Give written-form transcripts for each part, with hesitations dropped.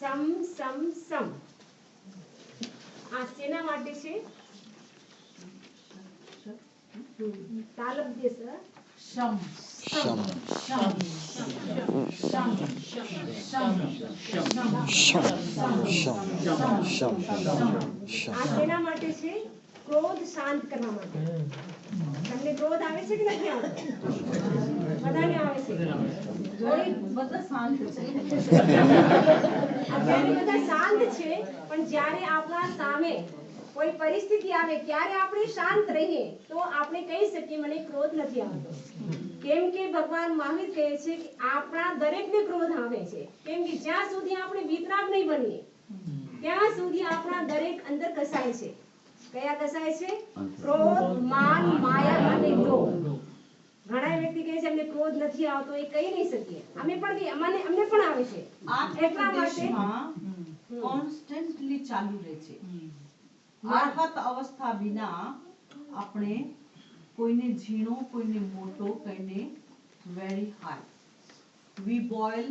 સમ સમ સમ આ શેના માટે છે? તાલબ દે સર શમ શમ શમ શમ શમ આ શેના માટે છે? ક્રોધ શાંત કરવા માટે. તમને ક્રોધ આવે છે કે નથી આવતો? બધાને આવે છે. બધા શાંત છે. અત્યારે બધા શાંત છે, પણ જ્યારે આપણા સામે કોઈ પરિસ્થિતિ આવે ત્યારે આપણે શાંત રહીએ તો આપણે કહી શકીએ મને ક્રોધ નથી આવતો. કેમ કે ભગવાન મહાવીર કહે છે કે આપણા દરેકને ક્રોધ આવે છે. કેમ કે જ્યાં સુધી આપણે વિતરાગ નહીં બનીએ ત્યાં સુધી આપણા દરેક અંદર કસાય છે. કયા કસાય છે? ક્રોધ, માન, માયા અને લોભ. ઘણા વ્યક્તિ કહે છે અમને ક્રોધ નથી આવતો, એ કહી નહીં શકીએ. અમે પણ અમને પણ આવે છે. એટલા માટે કોન્સ્ટન્ટલી ચાલુ રહે છે. આહત અવસ્થા વિના આપણે કોઈને ઝીણો, કોઈને મોટો, કોઈને very high. We boil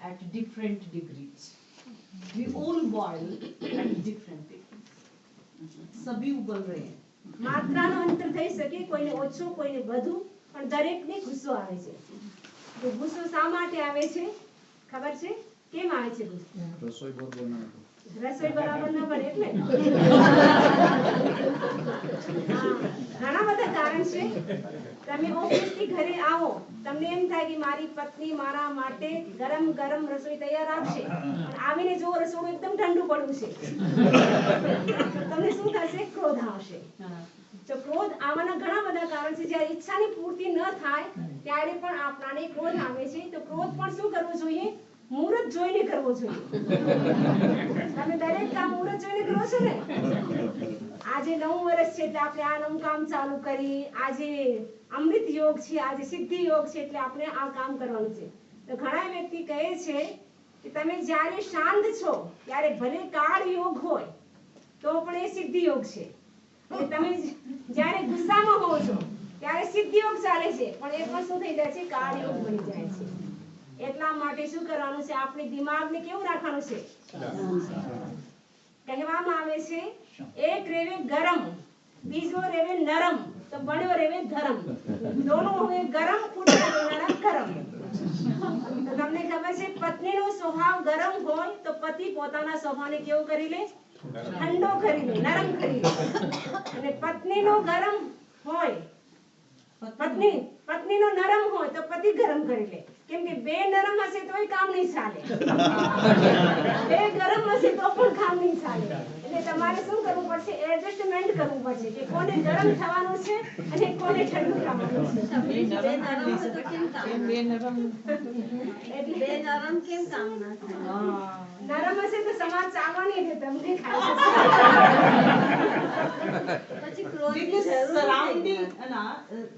at different degrees. We all boil at different degrees. સભી ઉબલ રહે हैं. માત્રાનો અંતર થઈ શકે, કોઈને ઓછો કોઈને વધુ, પણ દરેકને ગુસ્સો આવે છે. તો ગુસ્સો શા માટે આવે છે ખબર છે? કેમ આવે છે ગુસ્સો? રસોઈ બરાબર ન બને એટલે. ઘણા બધા કારણ છે. તમે ઓફિસથી ઘરે આવો, તમને એમ થાય કે મારી પત્ની મારા માટે ગરમ ગરમ રસોઈ તૈયાર રાખશે, પણ આવીને જો રસોડું એકદમ ઠંડુ પડ્યું છે તમને શું થશે? ક્રોધ આવશે. તો ક્રોધ આવવાના ઘણા બધા કારણ છે. જ્યારે ઈચ્છાની પૂર્તિ ન થાય ત્યારે પણ આપણાને ક્રોધ આવે છે. તો ક્રોધ પણ શું કરવું જોઈએ? મુહૂર્ત જોઈને કરવો જોઈએ. તમે દરેક કામ મુહૂર્ત જોઈને કરો છો ને? આજે નવું વર્ષ છે એટલે આપણે આ નવું કામ ચાલુ કરી, આજે અમૃત યોગ છે, આજે સિદ્ધિ યોગ છે એટલે આપણે આ કામ કરવાનું છે. તો ઘણા વ્યક્તિ કહે છે કે તમે જ્યારે શાંત છો ત્યારે ભલે કાળ યોગ હોય તો પણ એ સિદ્ધિ યોગ છે. અને તમે જ્યારે ગુસ્સામાં હો છો ત્યારે સિદ્ધિ યોગ ચાલે છે, પણ એ પણ શું થઈ જાય છે? કાળ યોગ બની જાય છે. એટલા માટે શું કરવાનું છે? આપણે દિમાગને કેવું રાખવાનું છે? કહેવામાં આવે છે એક રેવે ગરમ, બીજો રેવે નરમ, તો બન્યો રેવે ધરમ. દોનો હોય ગરમ, કુટે નરમ કરમ. તો તમને ખબર છે પત્નીનો સ્વભાવ ગરમ હોય તો પતિ પોતાના સ્વભાવને કેવું કરી લે? ઠંડો કરી લે, નરમ કરી લે. અને પત્નીનો ગરમ હોય, પત્નીનો નરમ હોય તો પતિ ગરમ કરી લે. કેમ કે બે નરમ હશે તોય કામ નહીં ચાલે, બે ગરમ હશે તો પણ કામ નહીં ચાલે. એટલે તમારે શું કરવું પડશે? એડજસ્ટમેન્ટ કરવું પડશે કે કોને ગરમ થવાનું છે અને કોને ઠંડુ થવાનું છે. નરમ હશે તો સમાજ ચાલવાની છે, તમને પછી ક્રોધની સરાઉન્ડિંગ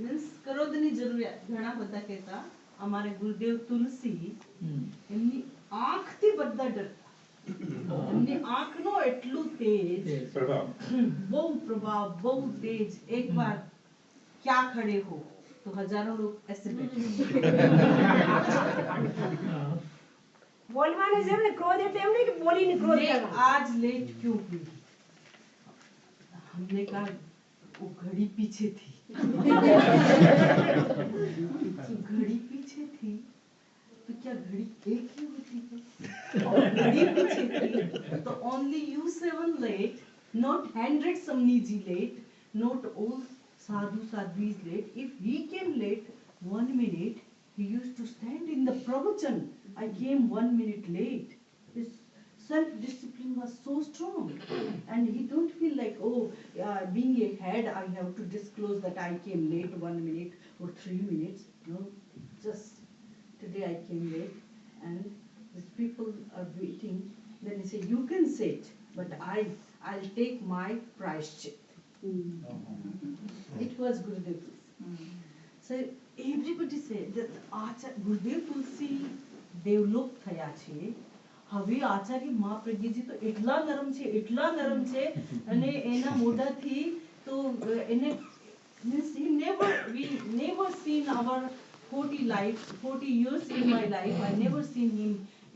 મીન્સ ક્રોધની જરૂરિયાત. ઘણા બધા કહેતા અમારે ગુરુદેવ તુલસી એમની આંખથી બધા ડરતા. એમની આંખનો એટલું તેજ, બહુ પ્રભાવ, બહુ તેજ. એકવાર ક્યાં ખડે હો તો હજારો લોग ऐसे बैठे. બોલવાની જેમ ને ક્રોધ એટલે એમ નહીં કે બોલીને ક્રોધ કરવાનો. आज लेट क्यों हुई? हमने कहा वो घड़ी पीछे थी. घड़ी पीछे थी तो क्या घड़ी एक ही होती है? और घड़ी पीछे थी तो only you seven late, not 100 Samniji late, not all sadhu sadhvis late. If he came late 1 minute, he used to stand in the pravachan. I came 1 minute late. His self-discipline was so strong, and he don't feel like, oh, being a head, I have to disclose that I came late 1 minute or 3 minutes. No, just today I came late, and these people are waiting. Then he say, you can sit, but I'll take my prashchit. It was Gurudev Tulsi. So everybody said that Gurudev Tulsi દેવલોક થયા છે. હવે આચાર્ય મહાપ્રજ્ઞજી તો એટલા નરમ છે અને એના મોઢાથી તો એને means we never seen our 40 years in my life, I never seen him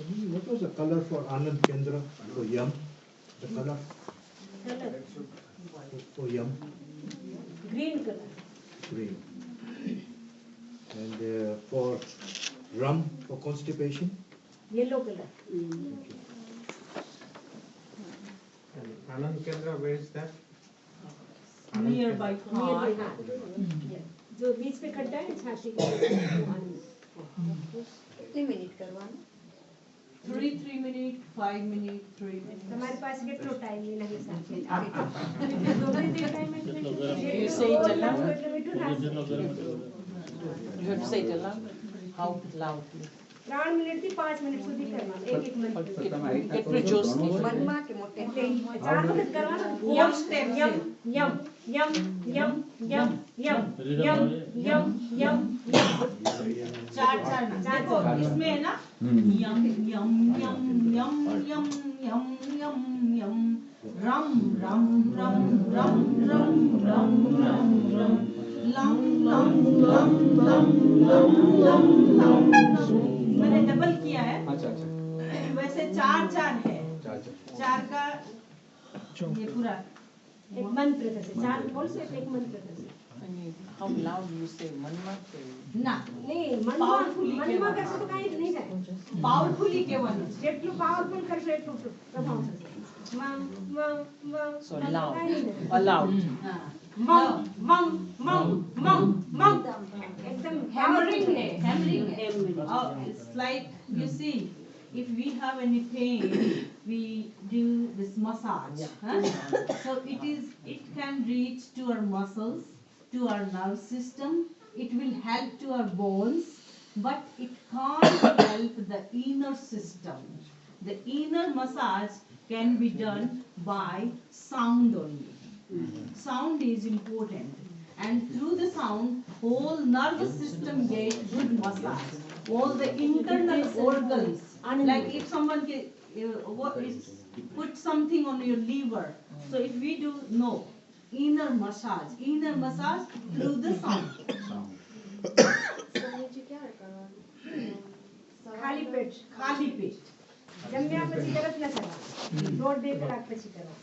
What was the color for Anand Kendra for Yum? The color Color, for Yum? green color. Green. And for rum for constipation? Yellow color. And Anand Kendra, where is that? Nearby Nearby heart. heart. जो बीच पे खड्डा है छाती के वो आनंद। कितने minute करवाना 3 minutes, 5 minutes, 3 minutes. તમારી પાસે કેટલો ટાઈમ એના હિસાબે એટલે દોઢ થી ટાઈમ એટલે You say it aloud. એટલે મીઠું નાખશે You have to say it aloud. How loudly? 3 minute થી 5 મિનિટ સુધી કરવાનું એક એક મિનિટ કેટલું જોશથી? મનમાં કે મોટે એટલે 4 વખત કરવાનું Four steps. yum yum yum yum yum yum yum yum yum चार देखो इसमें है ना यम यम यम यम यम यम यम यम रम रम रम रम रम रम रम रम लम लम लम लम लम लम लम मैंने डबल किया है वैसे चार है चार का ये पूरा એક મંત્ર થશે 4 બોલશો એટલે એક મંત્ર થશે How loud you say manma ke ना નહીં મનમાં Powerfully મનમાં કહેવાનું. કરશો તો કાંઈ જ નહીં થાય पावरफुली કહેવાનું છે જેટલું પાવરફુલ કરશો એટલું પ્રભાવ થશે મમ મમ મમ so મમ loud કાંઈ નહીં થાય. aloud हाँ મમ મમ મમ મમ મમ એકદમ हैमरिंग powerful है हैमरिंग है it's like you see if we have any pain we do this massage huh? So it can reach to our muscles to our nerve system it will help to our bones but it can't help the inner system the inner massage can be done by sound only sound is important and through the sound whole nervous system get good massage all the internal organs like if someone put something on your liver so if we do no inner massage through the sound ખાલી પેટ khali pet જમ્યા પછી તરત ન કરવાનું 1.5-2 કલાક પછી કરવાનું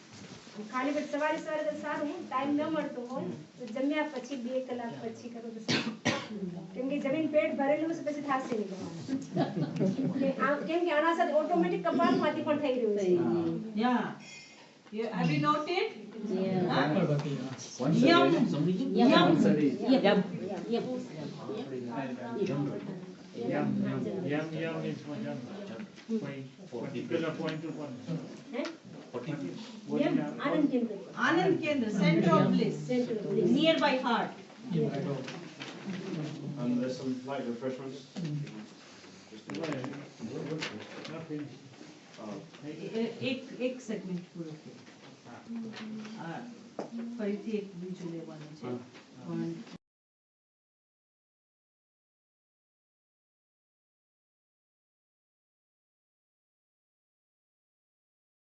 ખાલી પેટ સવારે સવારે તો સારું ટાઈમ ન મળતો હોય તો જમ્યા પછી 2 કલાક પછી કરો તો સારું કેમ કે જમીન પેટ ભરેલું છે પછી થાશે નહીં કરવાનું કેમ કે આના સાથે ઓટોમેટિક કપાળમાંથી પણ થઈ રહ્યું છે yeah have you noted yeah huh? Yum. Yum. Yum is particular point to point. હે What એમ is that? આનંદ કેન્દ્ર Anand Kendra center of bliss centre nearby heart And there's some light refreshments. Nothing. એક segment પૂરો ફરીથી એક બીજું લેવાનું છે પણ